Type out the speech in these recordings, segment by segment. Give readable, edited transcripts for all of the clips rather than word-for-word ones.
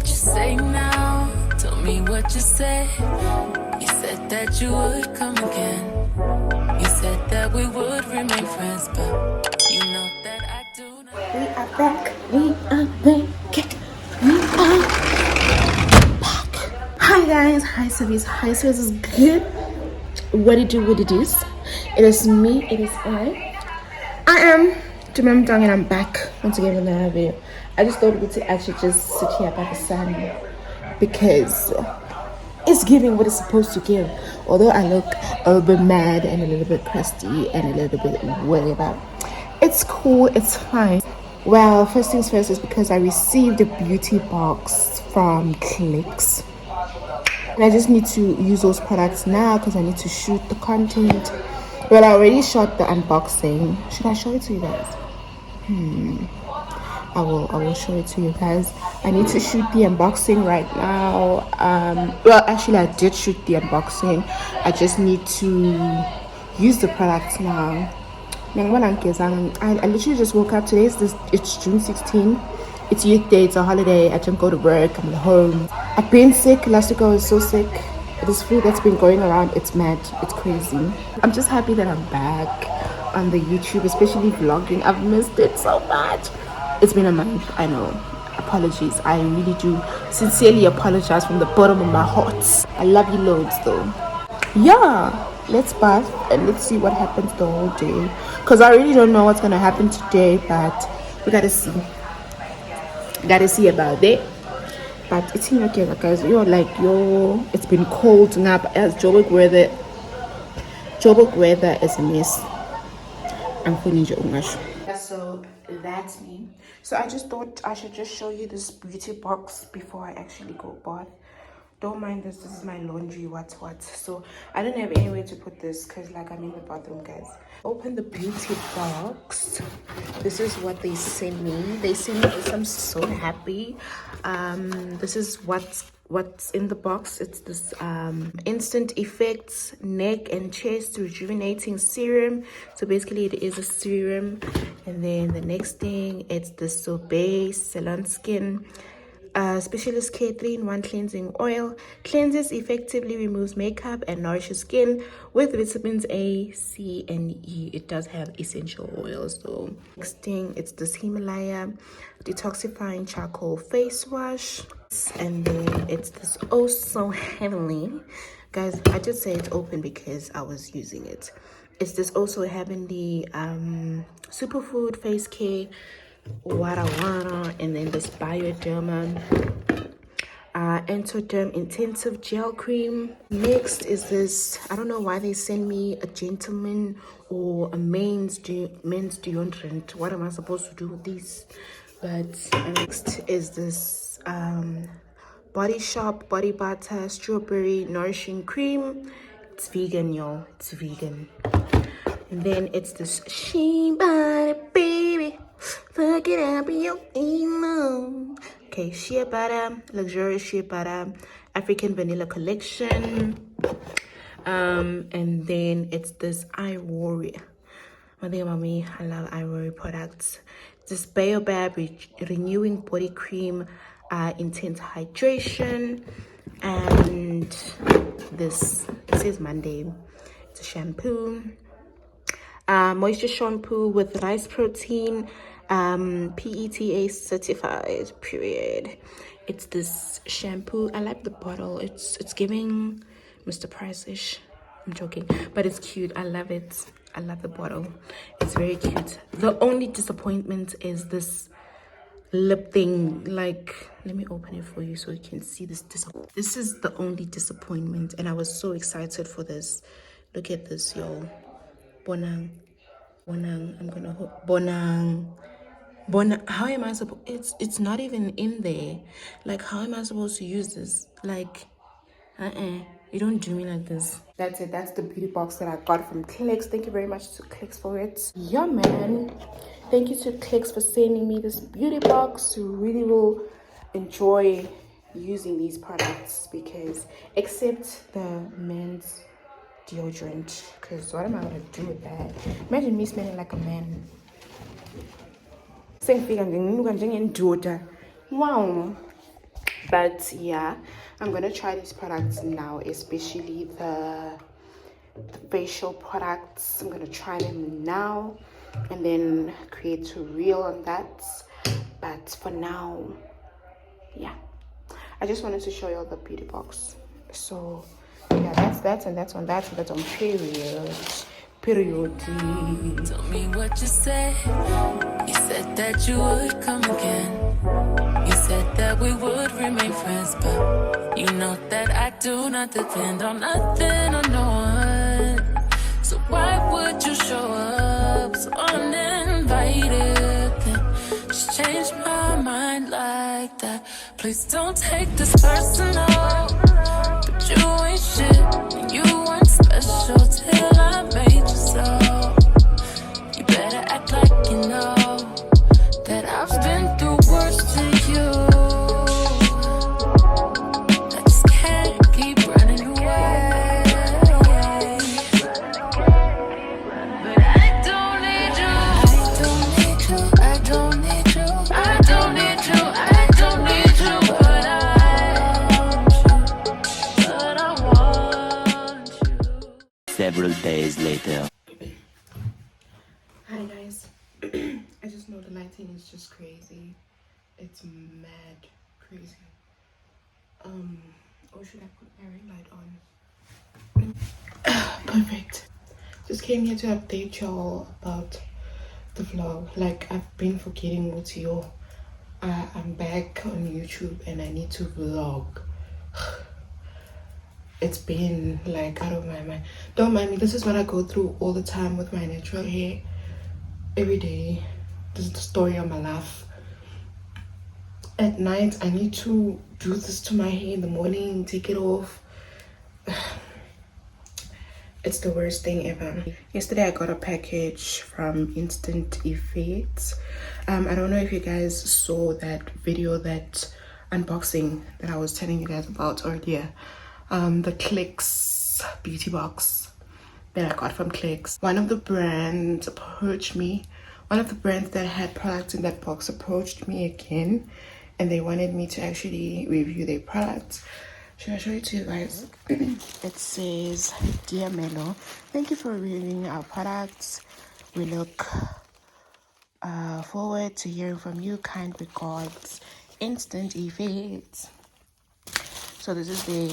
what you say now. Tell me what you said. You said that you would come again. You said that we would remain friends, but you know that I do not. We are back. We are back. We are back. Hi guys. Hi Subbies. Hi Subbies is good. What it do? What it is? It is me. It is I am Jamem Dong and I'm back once again with another video. I just thought we could actually just sit here by the sun because it's giving what it's supposed to give. Although I look a little bit mad and a little bit crusty and a little bit whatever, it's cool, it's fine. Well, first things first is because I received a beauty box from Clicks. And I just need to use those products now because I need to shoot the content. Well, I already shot the unboxing. Should I show it to you guys? I will show it to you guys. I need to shoot the unboxing right now. Well, actually I did shoot the unboxing. I just need to use the products now. I literally just woke up. It's June 16th. It's Youth Day, it's a holiday. I didn't go to work, I'm at home. I've been sick. Last week I was so sick. This flu that's been going around, it's mad, it's crazy. I'm just happy that I'm back on the YouTube, especially vlogging. I've missed it so much. It's been a month, I know. Apologies, I really do sincerely apologize from the bottom of my heart. I love you loads though. Yeah, let's bath and let's see what happens the whole day. Because I really don't know what's gonna happen today, but we gotta see. Gotta see about it. But it's in okay, guys. It's been cold now as Joburg weather is a mess. I'm feeling English. So that's me. So I just thought I should just show you this beauty box before I actually go bath. Don't mind this is my laundry, what. So I don't have anywhere to put this because I'm in the bathroom, guys. Open the beauty box. This is what they sent me. They sent me this. I'm so happy. This is what's in the box. It's this instant effects neck and chest rejuvenating serum. So basically it is a serum. And then the next thing, it's the SUBBIES salon skin specialist care 3-in-1 cleansing oil. Cleanses, effectively removes makeup and nourishes skin with vitamins A, C, and E. It does have essential oils though. Next thing, it's this Himalaya detoxifying charcoal face wash. And then it's this oh so heavenly, guys, I just say it's open because I was using it. It's this also heavenly superfood face care Wada, and then this Bioderma Entoderm intensive gel cream. Next is this, I don't know why they send me a gentleman or a men's deodorant. What am I supposed to do with these? But next is this Body Shop body butter strawberry nourishing cream. It's vegan, y'all, it's vegan. And then it's this Sheen Body Baby, fuck it up, you know. Okay, shea butter, luxurious shea butter, African vanilla collection. And then it's this Ivory. I love Ivory products. This Baobab renewing body cream, intense hydration, and this is Monday. It's a shampoo. Moisture shampoo with rice protein, PETA certified, period. It's this shampoo. I like the bottle. It's giving Mr. Price-ish. I'm joking, but it's cute. I love it. I love the bottle. It's very cute. The only disappointment is this lip thing. Let me open it for you so you can see this. This is the only disappointment, and I was so excited for this. Look at this, y'all. Bonang. I'm gonna hook Bonang. How am I supposed? It's not even in there. How am I supposed to use this? You don't do me like this. That's it. That's the beauty box that I got from Clicks. Thank you very much to Clicks for it. Yeah, man. Thank you to Clicks for sending me this beauty box. You really will enjoy using these products because, except the men's deodorant, because what am I gonna do with that? Imagine me smelling like a man. Wow. But yeah, I'm gonna try these products now, especially the facial products. I'm gonna try them now and then create a reel on that. But for now, yeah, I just wanted to show you all the beauty box. So yeah, that's that, and that's on that, and that's on period. Tell me what you said. You said that you would come again. You said that we would remain friends, but you know that I do not depend on nothing or no one. So why would you show up so uninvited? Then just change my mind like that. Please don't take this personal, but you ain't shit and you weren't special till I made you so. You better act like you know that I've been through worse to you. I just can't keep running away. But I don't need you. I don't need you. I don't need you. I don't need you. I don't need you. But I want you. Several days later. Hi guys. I just know the lighting is just crazy. It's mad crazy. Or should I put my ring light on? Perfect. Just came here to update y'all about the vlog. Like, I've been forgetting what you. I'm back on YouTube and I need to vlog. It's been like out of my mind. Don't mind me, this is what I go through all the time with my natural hair. Every day, this is the story of my life. At night, I need to do this to my hair. In the morning, take it off. It's the worst thing ever. Yesterday, I got a package from Instant Effects. I don't know if you guys saw that video, that unboxing that I was telling you guys about earlier. The Clicks beauty box that I got from Clicks. One of the brands approached me. One of the brands that had products in that box approached me again, and they wanted me to actually review their products. Should I show it to you guys? It says, "Dear Melo, thank you for reviewing our products. We look forward to hearing from you. Kind regards, Instant Effects." So this is the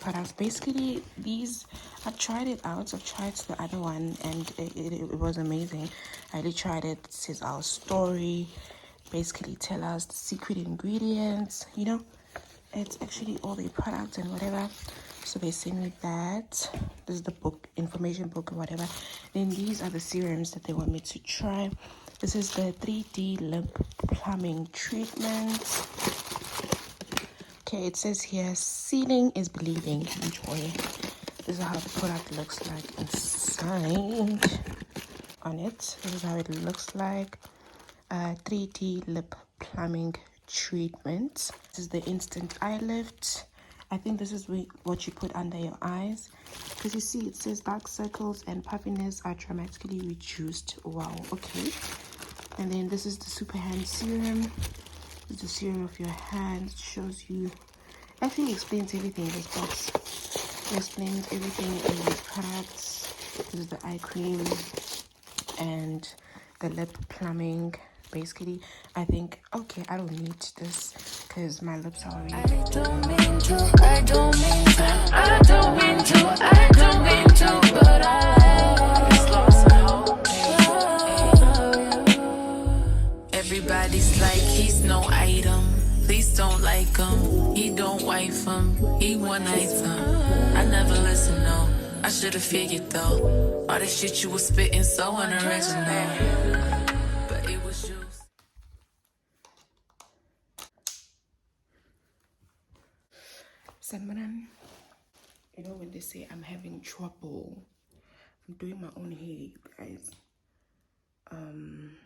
products. Basically, these, I've tried it out. I've tried the other one and it was amazing. I really tried it. It says our story, basically tell us the secret ingredients, you know. It's actually all the products and whatever. So they sent me that. This is the book, information book or whatever. Then these are the serums that they want me to try. This is the 3D lip plumbing treatment. Okay, it says here, sealing is believing. Enjoy. This is how the product looks like inside. On it, this is how it looks like. 3D lip plumbing treatment. This is the instant eye lift. I think this is what you put under your eyes, because you see it says dark circles and puffiness are dramatically reduced. Wow, okay. And then this is the super hand serum. This is the serum of your hands. It shows you, actually explains everything. This box explains everything in the products. This is the eye cream and the lip plumbing. Basically, I think, okay, I don't need this because my lips are already. I don't mean to, I don't mean to, I don't mean to, I don't mean to, but I just lost hope. Everybody's like, he's no item. Please don't like him. He don't wife him. He one item. I never listen, no. I should have figured though. All the shit you was spitting so unoriginal. But it was you. Samaran, you know when they say I'm having trouble, I'm doing my own hair, guys. I'm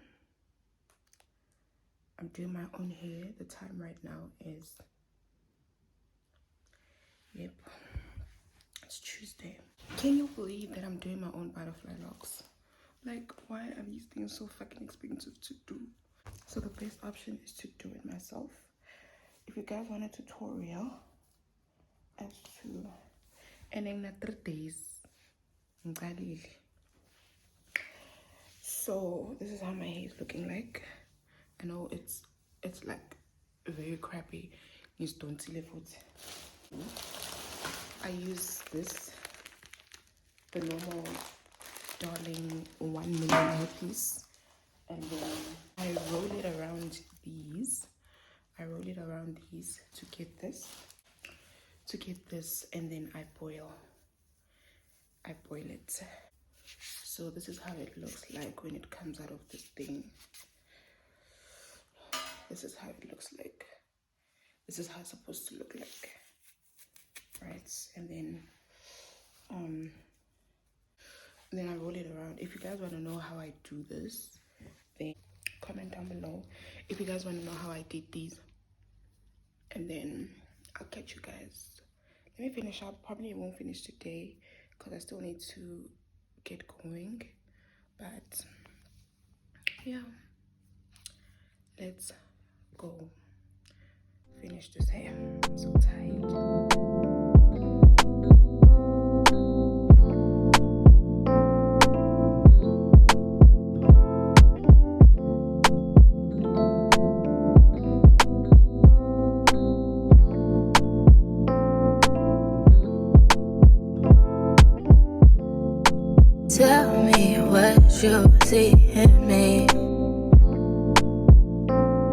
doing my own hair. The time right now is, yep, it's Tuesday. Can you believe that I'm doing my own butterfly locks? Like, why are these things so fucking expensive to do? So the best option is to do it myself. if you guys want a tutorial as to ending the 3 days, so this is how my hair is looking like. I know it's like very crappy. Use don't see foot. I use this, the normal darling 1 million hairpiece, and then I roll it around these. To get this, and then I boil it. So this is how it looks like when it comes out of this thing. This is how it looks like. This is how it's supposed to look like, right? And then I roll it around. If you guys want to know how I do this, then comment down below if you guys want to know how I did these, and then I'll catch you guys. Let me finish up. Probably won't finish today because I still need to get going, but yeah, let's go finish this hair. I'm so tired. Tell me what you see in me.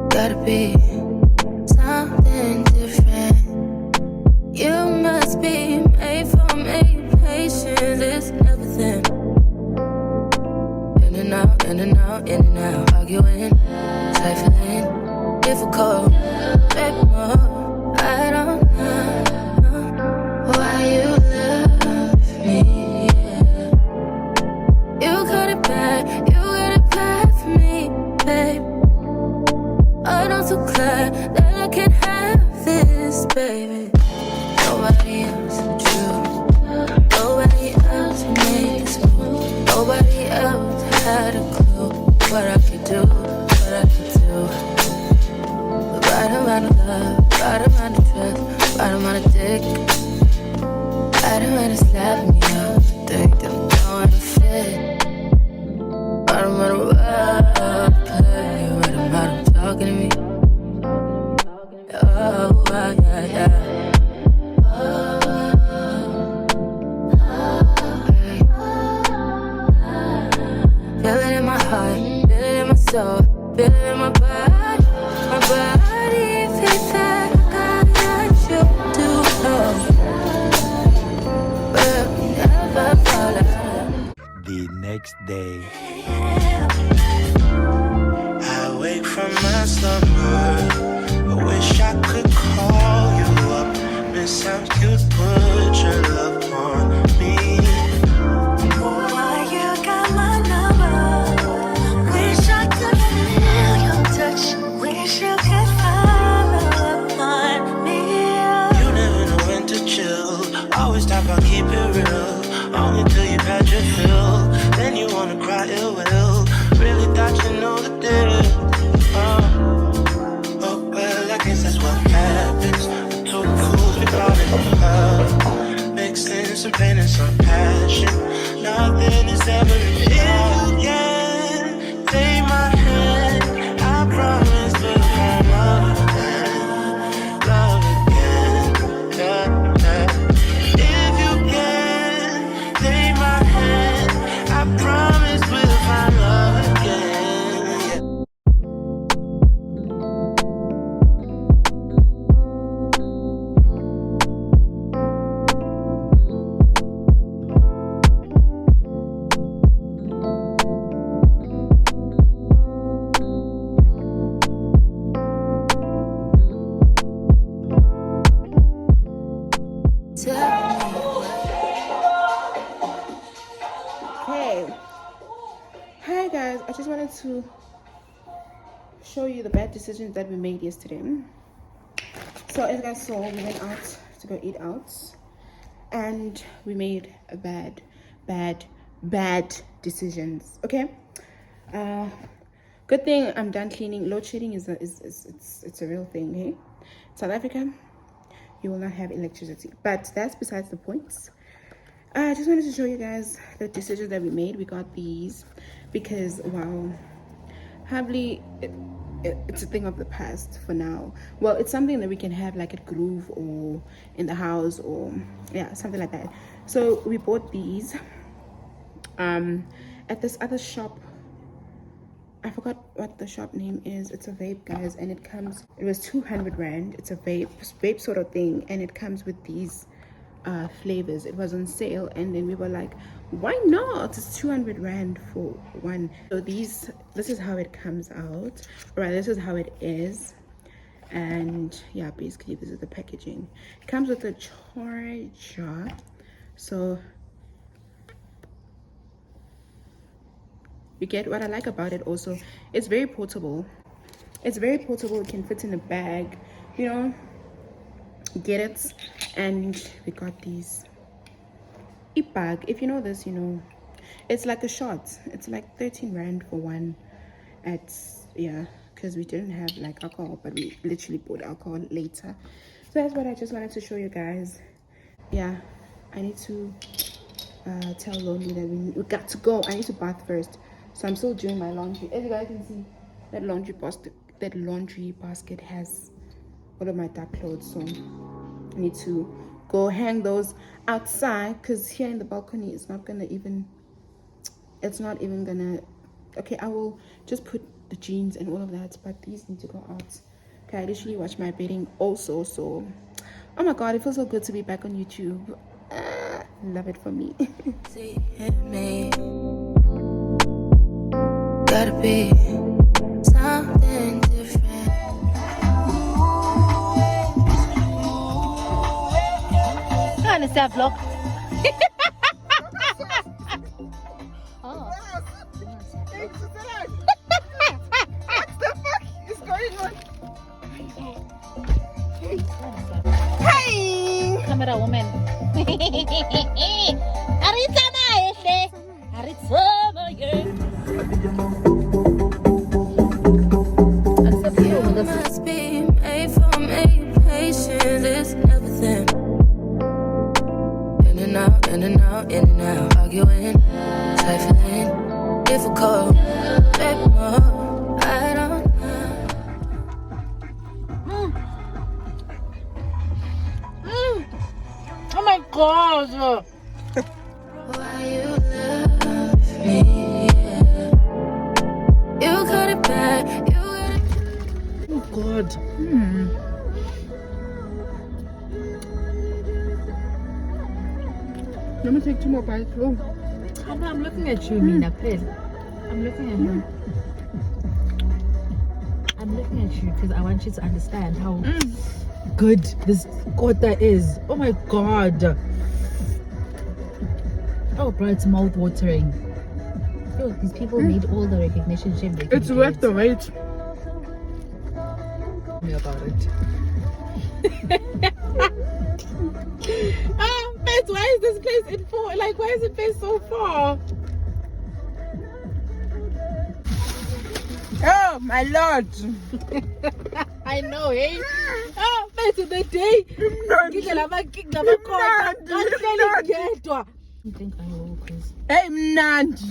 Gotta be something different. You must be made for me. Patience is everything. In and out, in and out, in and out. Arguing, trifling, difficult. Baby, more. I don't know why you love me. You got it bad for me, babe. I don't so glad that I can have this, baby. Nobody else true. Nobody else made this move. Nobody else had a clue what I could do, The right amount of love, right amount of trust, right amount of dick, right amount of slapping me up. Think that I'm going to fit. Right amount of love, play. Right amount of talking to me. Oh, yeah. Feel it in my heart, feel it in my soul, feel it in my body, feel that you do. But we never fall out. The next day. I wake from my slumber. I wish I could call you up. Miss how you put your love on me. Boy, you got my number. Wish I could feel your touch. Wish you could follow up on me. You never know when to chill. Always talk about keep it real. Only till you've had your fill. Then you wanna cry ill will. Really thought you know the deal. Oh, well, I guess that's what happens. We're too cool, we fall in love. Mixing some pain and some passion. Nothing is ever enough. If you can take my hand, I promise to fall love again, yeah. If you can take my hand, I promise we'll find love again, yeah. Okay, hi guys, I just wanted to show you the bad decisions that we made yesterday. So as you guys saw, we went out to go eat out and we made a bad decisions. Okay, good thing I'm done cleaning. Load shedding is a real thing, hey? South Africa, you will not have electricity. But that's besides the point. I just wanted to show you guys the decisions that we made. We got these because, wow, hardly it's a thing of the past for now. Well, it's something that we can have like at Groove or in the house, or yeah, something like that. So we bought these at this other shop. I forgot what the shop name is. It's a vape, guys, and it was 200 rand. It's a vape sort of thing, and it comes with these flavors. It was on sale, and then we were like, why not? It's 200 rand for one. So this is how it comes out, right? This is how it is. And yeah, basically this is the packaging. It comes with a charger. So you get what I like about it. Also, it's very portable. It can fit in a bag, you know, get it. And we got these bag. If you know this, you know, it's like a shot. It's like 13 rand for one at, yeah, because we didn't have like alcohol, but we literally bought alcohol later. So that's what I just wanted to show you guys. Yeah, I need to tell Lonely that we got to go. I need to bath first, so I'm still doing my laundry. As you guys can see, that laundry basket has all of my dark clothes, so I need to go hang those outside, because here in the balcony it's not even gonna. Okay, I will just put the jeans and all of that, but these need to go out. Okay, I literally watch my bedding also, so oh my god, it feels so good to be back on YouTube. Love it for me. See me. Gotta be something different. Kind of self vlog. Oh. What the fuck is going on? Hey! Camera woman. Arizona, Arizona, You must be made for me. Patience is everything. In and out, in and out, in and out. Arguing, trifling, difficult. Baby, more, I don't know. oh my god. Why you love me? Yeah. You got it bad. You got it. Oh god. Let me take 2 more bites. Oh. I'm looking at you, Mina, please. I'm looking at you. I'm looking at you because I want you to understand how good this quota is. Oh my god. Oh, bro, it's mouth watering. Yo, these people need all the recognition they can It's worth the wait. Tell me about it. Beth, why is this place in far? Like, why is it placed so far? Oh my lord. I know, eh? Oh, Beth, the day. I think I will, Chris. Hey, mnandi.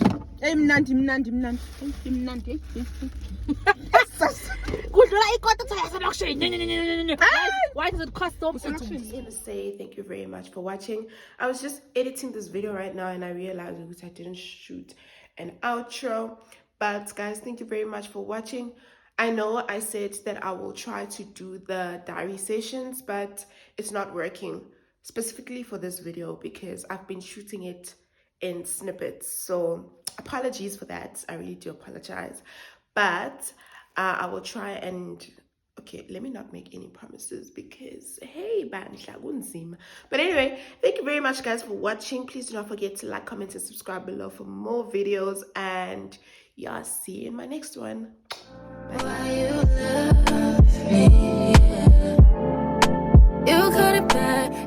Why does it cost so much? I just want to say thank you very much for watching. I was just editing this video right now and I realized I didn't shoot an outro. But guys, thank you very much for watching. I know I said that I will try to do the diary sessions, but it's not working specifically for this video because I've been shooting it in snippets. So apologies for that. I really do apologize. But I will try and, okay, let me not make any promises because, hey, but anyway, thank you very much, guys, for watching. Please do not forget to like, comment, and subscribe below for more videos. And yeah, see you in my next one. Bye. Why you love me? Yeah. You got it bad.